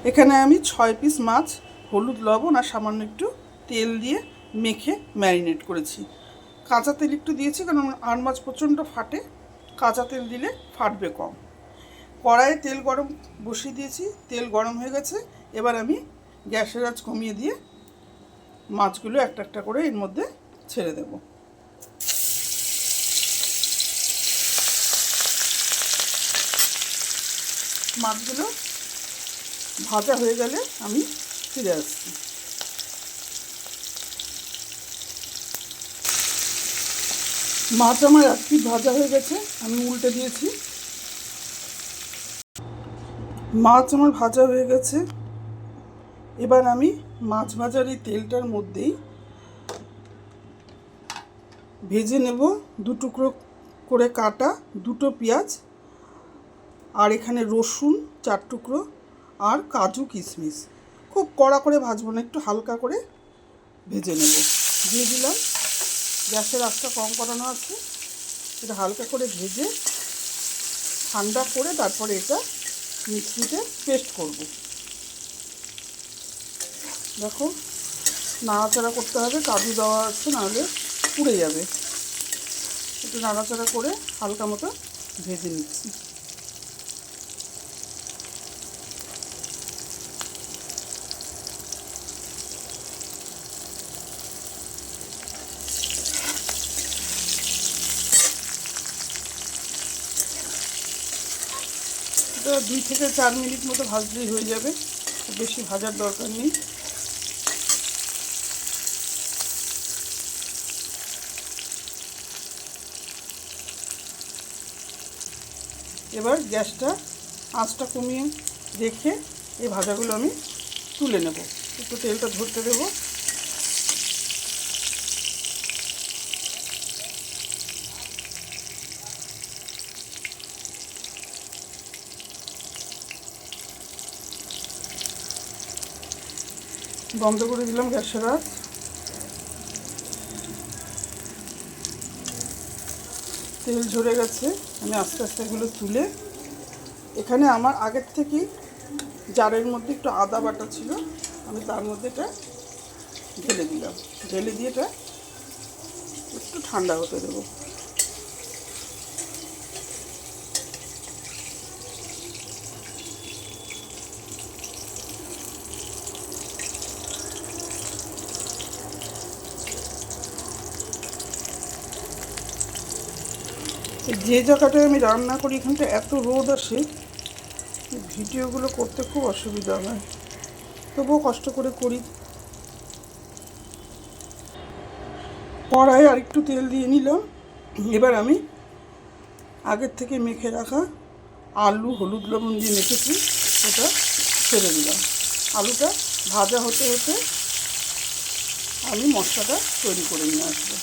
এখানে আমি 6 পিস মাছ হলুদ লবণ আর সামান্য একটু তেল দিয়ে মেখে ম্যারিনেট করেছি। কাঁচা তেল একটু দিয়েছি কারণ আর মাছ প্রচণ্ড ফাটে, কাঁচা তেল দিলে ফাটবে কম। কড়াইয়ে তেল গরম বসিয়ে দিয়েছি, তেল গরম হয়ে গেছে। এবার আমি গ্যাসের আঁচ কমিয়ে দিয়ে মাছগুলো একটা একটা করে এর মধ্যে ছেড়ে দেব। মাছগুলো ভাজা হয়ে গেলে আমি ফিরে আসছি। মাছ আমার এক পিঠ ভাজা হয়ে গেছে, আমি উল্টে দিয়েছি। মাছ আমার ভাজা হয়ে গেছে। এবার আমি মাছ ভাজার এই তেলটার মধ্যেই ভেজে নেব 2 টুকরো করে কাটা 2টো পেঁয়াজ, আর এখানে রসুন 4 টুকরো, আর কাজু কিশমিশ। খুব কড়া করে ভাজবো না, একটু হালকা করে ভেজে নেব। দিয়ে দিলাম, গ্যাসের আঁচটা কম করানো আছে। এটা হালকা করে ভেজে ঠান্ডা করে তারপরে এটা মিক্সিতে পেস্ট করব। দেখো, নাড়াচাড়া করতে হবে, কাজু দেওয়া আছে, নাহলে পুড়ে যাবে। একটু নাড়াচাড়া করে হালকা মতো ভেজে নিচ্ছি। এটা 2 থেকে 4 মিনিট মতো ভাজলেই হয়ে যাবে, বেশি ভাজার দরকার নেই। এবার গ্যাসটা আঁচটা কমিয়ে রেখে এই ভাজাগুলো আমি তুলে নেব। একটু তেলটা ধরতে দেবো। বন্ধ করে দিলাম গ্যাসের আঁচ। তেল ঝরে গেছে, আমি আস্তে আস্তে এগুলো তুলে, এখানে আমার আগের থেকেই জারের মধ্যে একটু আদা বাটা ছিল, আমি তার মধ্যে এটা ঢেলে দিলাম। ঢেলে দিয়ে এটা একটু ঠান্ডা হতে দেবো। যে জায়গাটায় আমি রান্না করি এখানটা এত রোদ আসে, ভিডিওগুলো করতে খুব অসুবিধা হয়, তবুও কষ্ট করে করি। কড়াই আর একটু তেল দিয়ে নিলাম। এবার আমি আগের থেকে মেখে রাখা আলু হলুদ লবণ দিয়ে মেখেছি, ওটা ছেড়ে দিলাম। আলুটা ভাজা হতে হতে আমি মশলাটা তৈরি করে নিয়ে আসবো।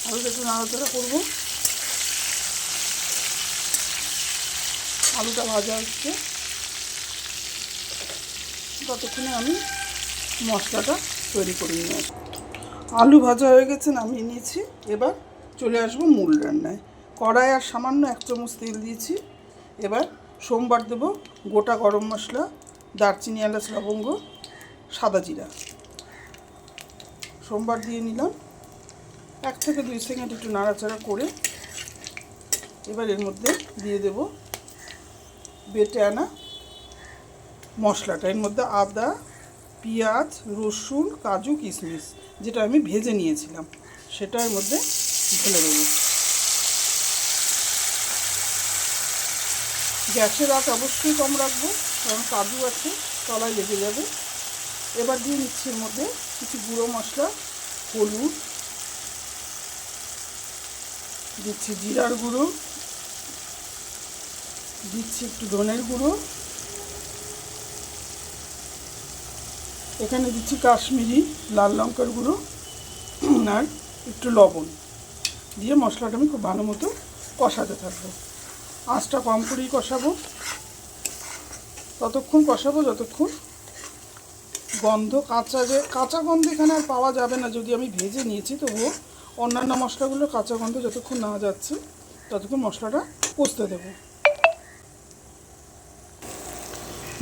আলুটা একটু নাড়াচাড়া করবো। আলুটা ভাজা হচ্ছে, ততক্ষণে আমি মশলাটা তৈরি করে নিয়ে আসবো। আলু ভাজা হয়ে গেছে, নামিয়ে নিয়েছি। এবার চলে আসবো মূল রান্নায়। কড়াই আর সামান্য 1 চামচ তেল দিয়েছি। এবার সোমবার দেবো গোটা গরম মশলা, দারচিনি, এলাচ, লবঙ্গ, সাদা জিরা। সোমবার দিয়ে নিলাম। 1 থেকে 2 সেকেন্ড একটু নাড়াচাড়া করে এবার এর মধ্যে দিয়ে দেব বেটে আনা মশলাটা। এর মধ্যে আদা, পেঁয়াজ, রসুন, কাজু, কিশমিশ যেটা আমি ভেজে নিয়েছিলাম সেটা এর মধ্যে ঢেলে দেবো। গ্যাসের আঁচ অবশ্যই কম রাখবো, কারণ কাজু আছে, তলায় লেগে যাবে। এবার দিয়ে নিচ্ছি এর মধ্যে কিছু গুঁড়ো মশলা, হলুদ দিচ্ছি, জিরার গুঁড়ো দিচ্ছি, একটু ধনের গুঁড়ো, এখানে দিচ্ছি কাশ্মীরি লাল লঙ্কার গুঁড়ো, আর একটু লবণ দিয়ে মশলাটা আমি খুব ভালো মতো কষাতে থাকবো। আঁচটা কম করেই কষাবো, ততক্ষণ কষাবো যতক্ষণ গন্ধ কাঁচা গন্ধ এখানে আর পাওয়া যাবে না। যদি আমি ভেজে নিয়েছি, তবুও অন্যান্য মশলাগুলো কাঁচা গন্ধ যতক্ষণ না যাচ্ছে ততক্ষণ মশলাটা কষতে দেবো।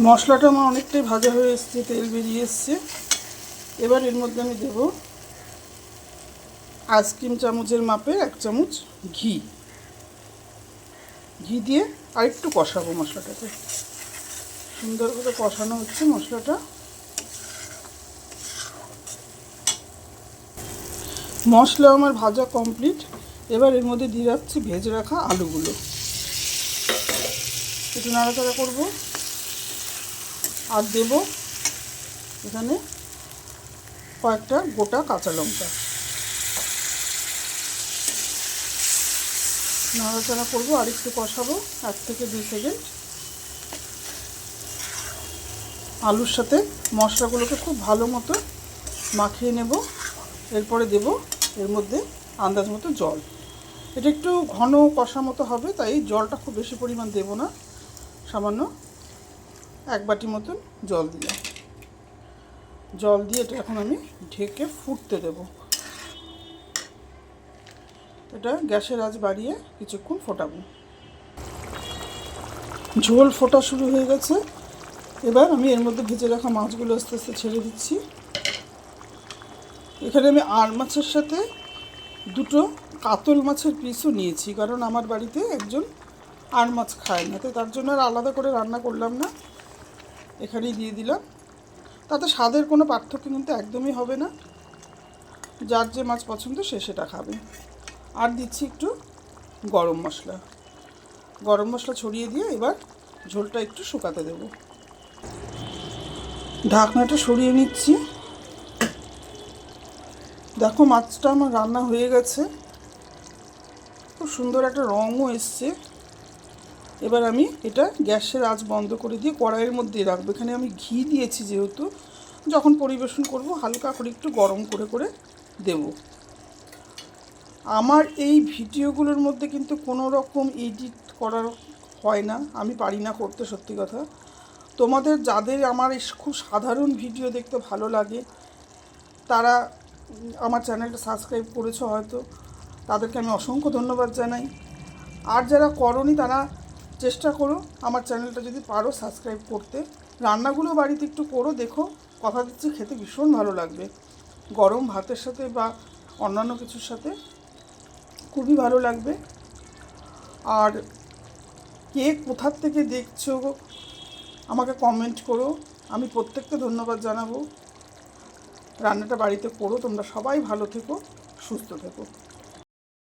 মশলাটা আমার অনেকটাই ভাজা হয়ে এসছে, তেল বেরিয়ে এসছে। এবার এর মধ্যে আমি দেব আইসক্রিম চামচের মাপে 1 চামচ ঘি। ঘি দিয়ে আরেকটু কষাবো মশলাটাকে। সুন্দর করে কষানো হচ্ছে মশলাটা। মশলা আমার ভাজা কমপ্লিট। এবার এর মধ্যে দিয়ে রাখছি ভেজে রাখা আলুগুলো। একটু নাড়াচাড়া করবো। আর দেব এখানে কয়েকটা গোটা কাঁচা লঙ্কা। নাড়াচাড়া করবো আর একটু কষাবো 1 থেকে 2 সেকেন্ড। আলুর সাথে মশলাগুলোকে খুব ভালো মতো মাখিয়ে নেব। এরপরে দেব এর মধ্যে আন্দাজ মতো জল। এটা একটু ঘন কষা মতো হবে, তাই জলটা খুব বেশি পরিমাণ দেব না, সামান্য 1 বাটি মতন জল দিলাম। জল দিয়ে এটা এখন আমি ঢেকে ফুটতে দেব। এটা গ্যাসের আঁচ বাড়িয়ে কিছুক্ষণ ফোটাবো। ঝোল ফোটা শুরু হয়ে গেছে। এবার আমি এর মধ্যে ভেজে রাখা মাছগুলো আস্তে আস্তে ছেড়ে দিচ্ছি। এখানে আমি আর মাছের সাথে 2টো কাতল মাছের পিসও নিয়েছি, কারণ আমার বাড়িতে একজন আর মাছ খায় না, তো তার জন্য আর আলাদা করে রান্না করলাম না, এখানেই দিয়ে দিলাম। তাতে স্বাদের কোনো পার্থক্য কিন্তু একদমই হবে না। যার যে মাছ পছন্দ সে সেটা খাবে। আর দিচ্ছি একটু গরম মশলা। গরম মশলা ছড়িয়ে দিয়ে এবার ঝোলটা একটু শুকাতে দেব। ঢাকনাটা সরিয়ে নিচ্ছি। দেখো মাছটা আমার রান্না হয়ে গেছে, খুব সুন্দর একটা রঙও এসছে। এবার আমি এটা গ্যাসের আঁচ বন্ধ করে দিয়ে কড়াইয়ের মধ্যে রাখবো। এখানে আমি ঘি দিয়েছি, যেহেতু যখন পরিবেশন করব হালকা করে একটু গরম করে করে দেব। আমার এই ভিডিওগুলোর মধ্যে কিন্তু কোনো রকম এডিট করার হয় না, আমি পারি না করতে, সত্যি কথা। তোমাদের যাদের আমার এই খুব সাধারণ ভিডিও দেখতে ভালো লাগে, তারা আমার চ্যানেলটা সাবস্ক্রাইব করেছো হয়তো, তাদেরকে আমি অসংখ্য ধন্যবাদ জানাই। আর যারা করোনি তারা চেষ্টা করো আমার চ্যানেলটা যদি পারো সাবস্ক্রাইব করতে। রান্নাগুলো বাড়িতে একটু করো, দেখো, কথা দিচ্ছি খেতে ভীষণ ভালো লাগবে। গরম ভাতের সাথে বা অন্যান্য কিছুর সাথে খুবই ভালো লাগবে। আর কে কোথার থেকে দেখছো আমাকে কমেন্ট করো, আমি প্রত্যেককে ধন্যবাদ জানাবো। রান্নাটা বাড়িতে করো, তোমরা সবাই ভালো থেকো, সুস্থ থেকো।